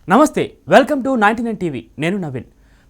నమస్తే, welcome to 99 TV. నేను నవీన్.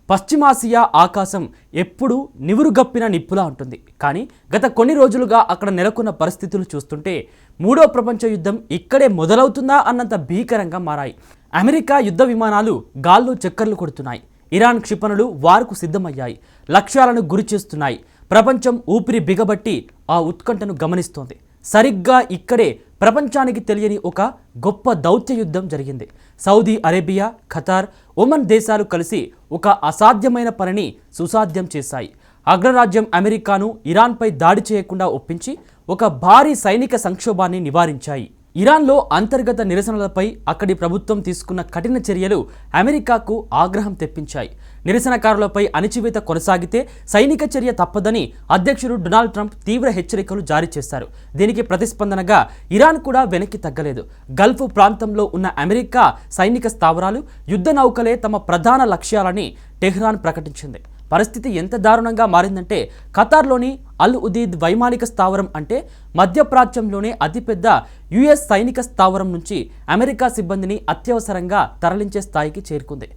పశ్చిమాసియా ఆకాశం ఎప్పుడూ నివురుగప్పిన నిప్పులా ఉంటుంది. కానీ గత కొన్ని రోజులుగా అక్కడ నెలకొన్న పరిస్థితులు చూస్తుంటే మూడో ప్రపంచ యుద్ధం ఇక్కడే మొదలవుతుందా అన్నంత భీకరంగా మారాయి. అమెరికా యుద్ధ విమానాలు గాల్లో చక్కర్లు కొడుతున్నాయి. ఇరాన్ క్షిపణులు వార్కు సిద్ధమయ్యాయి. లక్ష్యాలను గురి చేస్తున్నాయి. ప్రపంచం ఊపిరి బిగబట్టి ఆ ఉత్కంఠను గమనిస్తోంది. సరిగ్గా ఇక్కడే ప్రపంచానికి తెలియని ఒక గొప్ప దౌత్య యుద్ధం జరిగింది. సౌదీ అరేబియా, ఖతార్, ఒమన్ దేశాలు కలిసి ఒక అసాధ్యమైన పనిని సుసాధ్యం చేశాయి. అగ్రరాజ్యం అమెరికాను ఇరాన్పై దాడి చేయకుండా ఒప్పించి ఒక భారీ సైనిక సంక్షోభాన్ని నివారించాయి. ఇరాన్లో అంతర్గత నిరసనలపై అక్కడి ప్రభుత్వం తీసుకున్న కఠిన చర్యలు అమెరికాకు ఆగ్రహం తెప్పించాయి. నిరసనకారులపై అణచివేత కొనసాగితే సైనిక చర్య తప్పదని అధ్యక్షుడు డొనాల్డ్ ట్రంప్ తీవ్ర హెచ్చరికలు జారీ చేశారు. దీనికి ప్రతిస్పందనగా ఇరాన్ కూడా వెనక్కి తగ్గలేదు. గల్ఫ్ ప్రాంతంలో ఉన్న అమెరికా సైనిక స్థావరాలు, యుద్ధ నౌకలే తమ ప్రధాన లక్ష్యాలని టెహ్రాన్ ప్రకటించింది. పరిస్థితి ఎంత దారుణంగా మారిందంటే ఖతార్లోని అల్ ఉదీద్ వైమానిక స్థావరం అంటే మధ్యప్రాచ్యంలోనే అతిపెద్ద యుఎస్ సైనిక స్థావరం నుంచి అమెరికా సిబ్బందిని అత్యవసరంగా తరలించే స్థాయికి చేరుకుంది.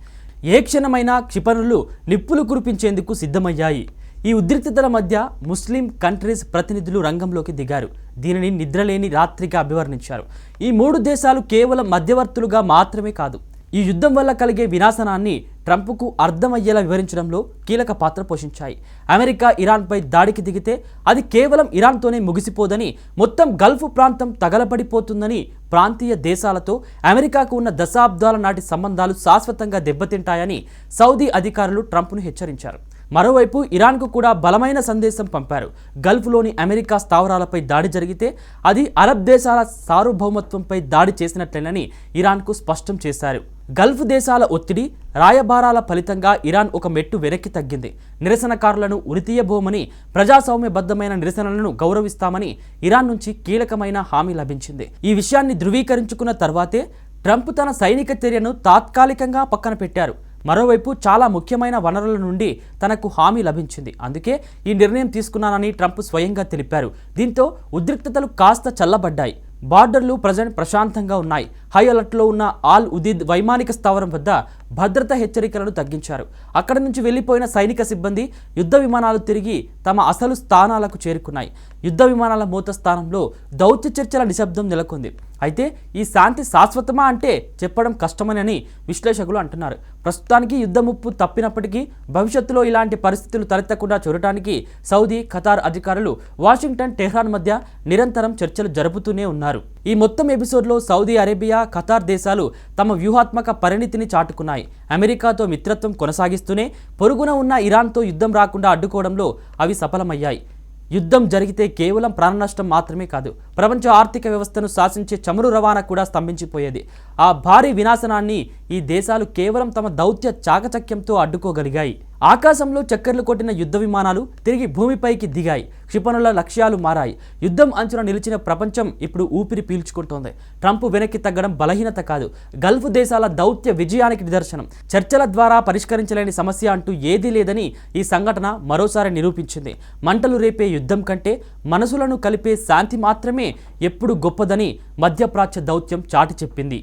ఏ క్షణమైనా క్షిపణులు నిప్పులు కురిపించేందుకు సిద్ధమయ్యాయి. ఈ ఉద్రిక్తతల మధ్య ముస్లిం కంట్రీస్ ప్రతినిధులు రంగంలోకి దిగారు. దీనిని నిద్రలేని రాత్రిగా అభివర్ణించారు. ఈ మూడు దేశాలు కేవలం మధ్యవర్తులుగా మాత్రమే కాదు, ఈ యుద్ధం వల్ల కలిగే వినాశనాన్ని ట్రంప్కు అర్థమయ్యేలా వివరించడంలో కీలక పాత్ర పోషించాయి. అమెరికా ఇరాన్పై దాడికి దిగితే అది కేవలం ఇరాన్తోనే ముగిసిపోదని, మొత్తం గల్ఫ్ ప్రాంతం తగలబడిపోతుందని, ప్రాంతీయ దేశాలతో అమెరికాకు ఉన్న దశాబ్దాల నాటి సంబంధాలు శాశ్వతంగా దెబ్బతింటాయని సౌదీ అధికారులు ట్రంప్ను హెచ్చరించారు. మరోవైపు ఇరాన్కు కూడా బలమైన సందేశం పంపారు. గల్ఫ్లోని అమెరికా స్థావరాలపై దాడి జరిగితే అది అరబ్ దేశాల సార్వభౌమత్వంపై దాడి చేసినట్లేనని ఇరాన్కు స్పష్టం చేశారు. గల్ఫ్ దేశాల ఒత్తిడి, రాయబారాల ఫలితంగా ఇరాన్ ఒక మెట్టు వెనక్కి తగ్గింది. నిరసనకారులను ఉరితీయబోమని, ప్రజాస్వామ్యబద్ధమైన నిరసనలను గౌరవిస్తామని ఇరాన్ నుంచి కీలకమైన హామీ లభించింది. ఈ విషయాన్ని ధృవీకరించుకున్న తర్వాతే ట్రంప్ తన సైనిక చర్యను తాత్కాలికంగా పక్కన పెట్టారు. మరోవైపు చాలా ముఖ్యమైన వనరుల నుండి తనకు హామీ లభించింది. అందుకే ఈ నిర్ణయం తీసుకున్నానని ట్రంప్ స్వయంగా తెలిపారు. దీంతో ఉద్రిక్తతలు కాస్త చల్లబడ్డాయి. బార్డర్లు ప్రశాంతంగా ఉన్నాయి. హై అలర్ట్లో ఉన్న ఆల్ ఉదీద్ వైమానిక స్థావరం వద్ద భద్రతా హెచ్చరికలను తగ్గించారు. అక్కడి నుంచి వెళ్లిపోయిన సైనిక సిబ్బంది, యుద్ధ విమానాలు తిరిగి తమ అసలు స్థానాలకు చేరుకున్నాయి. యుద్ధ విమానాల మోత స్థానంలో దౌత్య చర్చల నిశ్శబ్దం నెలకొంది. అయితే ఈ శాంతి శాశ్వతమా అంటే చెప్పడం కష్టమని విశ్లేషకులు అంటున్నారు. ప్రస్తుతానికి యుద్ధ ముప్పు తప్పినప్పటికీ భవిష్యత్తులో ఇలాంటి పరిస్థితులు తలెత్తకుండా చూడటానికి సౌదీ, ఖతార్ అధికారులు వాషింగ్టన్, టెహ్రాన్ మధ్య నిరంతరం చర్చలు జరుపుతూనే ఉన్నారు. ఈ మొత్తం ఎపిసోడ్లో సౌదీ అరేబియా, ఖతార్ దేశాలు తమ వ్యూహాత్మక పరిణితిని చాటుకున్నాయి. అమెరికాతో మిత్రత్వం కొనసాగిస్తూనే పొరుగున ఉన్న ఇరాన్తో యుద్ధం రాకుండా అడ్డుకోవడంలో అవి సఫలమయ్యాయి. యుద్ధం జరిగితే కేవలం ప్రాణనష్టం మాత్రమే కాదు, ప్రపంచ ఆర్థిక వ్యవస్థను శాసించే చమురు రవాణా కూడా స్తంభించిపోయేది. ఆ భారీ వినాశనాన్ని ఈ దేశాలు కేవలం తమ దౌత్య చాకచక్యంతో అడ్డుకోగలిగాయి. ఆకాశంలో చక్కర్లు కొట్టిన యుద్ధ విమానాలు తిరిగి భూమిపైకి దిగాయి. క్షిపణుల లక్ష్యాలు మారాయి. యుద్ధం అంచున నిలిచిన ప్రపంచం ఇప్పుడు ఊపిరి పీల్చుకుంటోంది. ట్రంప్ వెనక్కి తగ్గడం బలహీనత కాదు, గల్ఫ్ దేశాల దౌత్య విజయానికి నిదర్శనం. చర్చల ద్వారా పరిష్కరించలేని సమస్య అంటూ ఏదీ లేదని ఈ సంఘటన మరోసారి నిరూపించింది. మంటలు రేపే యుద్ధం కంటే మనసులను కలిపే శాంతి మాత్రమే ఎప్పుడు గొప్పదని మధ్యప్రాచ్య దౌత్యం చాటి చెప్పింది.